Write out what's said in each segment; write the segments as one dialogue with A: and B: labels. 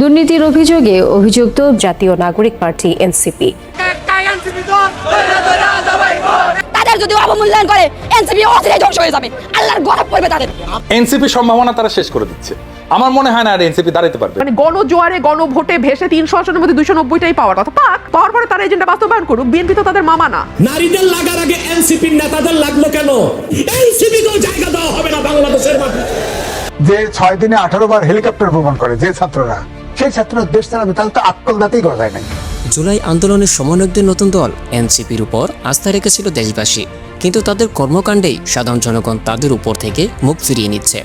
A: দুর্নীতির অভিযোগে অভিযুক্ত জাতীয় নাগরিক পার্টি এনসিপি।
B: তাদের যদি অবমূল্যায়ন করে এনসিপি অচিরেই ধ্বংস হয়ে যাবে, আল্লাহর গজব পড়বে তাদের।
C: এনসিপি সম্ভাবনা তারা শেষ করে দিচ্ছে। আমার মনে হয় না আর এনসিপি দাঁড়াতে পারবে।
D: মানে গণজোয়ারে গণভোটে ভেসে 300 আসনের মধ্যে 290টাই পাওয়ার কথা, পাওয়ার পরে তারা এজেন্ডা বাস্তবায়ন করুক। বিএনপি তো তাদের মামা না।
E: নারীদের লাগার আগে এনসিপির নেতাদের লাগলো কেন? এনসিপিকেও জায়গা দেওয়া হবে না বাংলাদেশের মাঠে।
F: যে 6 দিনে 18 বার হেলিকপ্টার ভ্রমণ করে যে ছাত্ররা, সেই ছাত্ররা দেশ চালাবে, তাহলে তো আত্মঘাতেই করা যায় না।
G: জুলাই আন্দোলনের সমন্বয়কদের নতুন দল এনসিপির উপর আস্থা রেখেছিল দেশবাসী, কিন্তু তাদের কর্মকাণ্ডেই সাধারণ জনগণ তাদের উপর থেকে মুখ ফিরিয়ে নিচ্ছে।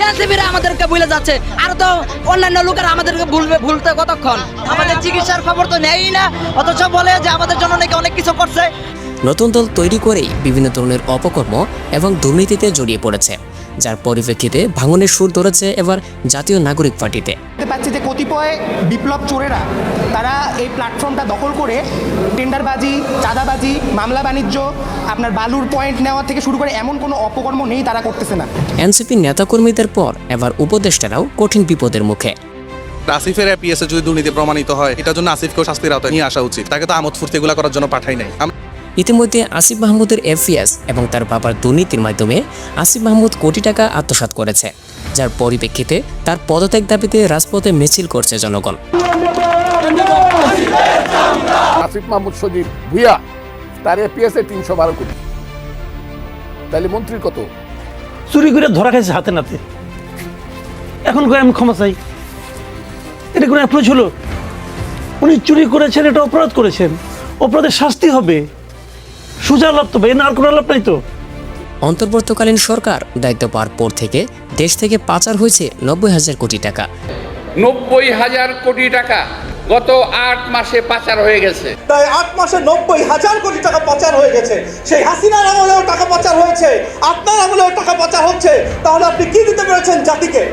B: এনসিপিরা আমাদেরকে ভুলে যাচ্ছে, আর তো অন্যান্য লোকেরা আমাদেরকে ভুলতে কতক্ষণ? আমাদের চিকিৎসার খবর তো নেয়ই না, অথচ বলে যে আমাদের জন্য নাকি অনেক কিছু করছে।
G: নতুন দল তৈরি করেই বিভিন্ন ধরনের অপকর্ম এবং দুর্নীতিতে জড়িয়ে পড়েছে, যার পরিপ্রেক্ষিতে ভাঙনের সুর ধরেছে এবার জাতীয় নাগরিক পার্টিতে।
H: দেখতে পাচ্ছি যে কতিপয় বিপ্লব চোরেরা তারা এই প্ল্যাটফর্মটা দখল করে টেন্ডারবাজি, চাঁদাবাজি, মামলা বাণিজ্য, আপনার বালুর পয়েন্ট নেওয়া থেকে শুরু করে এমন কোনো অপকর্ম নেই তারা করতেছে না।
G: এনসিপির নেতাকর্মীদের পর এবার উপদেষ্টারাও কঠিন বিপদের মুখে।
I: আসিফের এপিএসে যদি দুর্নীতি প্রমাণিত হয়, এটার জন্য আসিফকেও শাস্তির আওতায় নিয়ে আসা উচিত। তাকে তো আমোদ ফুর্তি এগুলো করার জন্য পাঠাই নাই।
G: ইতিমধ্যে আসিফ মাহমুদের এফিএস এবং তার বাবার দুর্নীতির মাধ্যমে আসিফ মাহমুদ কোটি টাকা আত্মসাৎ করেছে, যার পরিপ্রেক্ষিতে তার পদত্যাগ দাবিতে রাজপথে মিছিল করছে জনগণ।
J: আসিফ মাহমুদ সজীব ভুইয়া তার এপিএসে 312 কোটি, তাহলে মন্ত্রীর কত?
K: চুরি করে ধরা খাইছে হাতে নাতে, এখন করে আমি ক্ষমা চাই। এটা কোনো অ্যাপ্রোচ হলো? উনি চুরি করেছেন, এটা অপরাধ করেছেন, অপরাধের শাস্তি হবে, সুজা লাভ তো, আর কোনো লাভ নাই তো।
G: অন্তর্বর্তীকালীন সরকার দায়িত্ব পাওয়ার পর থেকে দেশ থেকে পাচার হয়েছে 90,000 কোটি টাকা।
J: 90,000 কোটি টাকা গত 8 মাসে পাচার হয়ে গেছে।
L: তাই 8 মাসে 90,000 কোটি টাকা পাচার হয়ে গেছে। সেই হাসিনার আমলেও টাকা পাচার হয়েছে, আপনার আমলেও টাকা পাচার হচ্ছে। তাহলে আপনি কি দিতে পেরেছেন জাতিকে?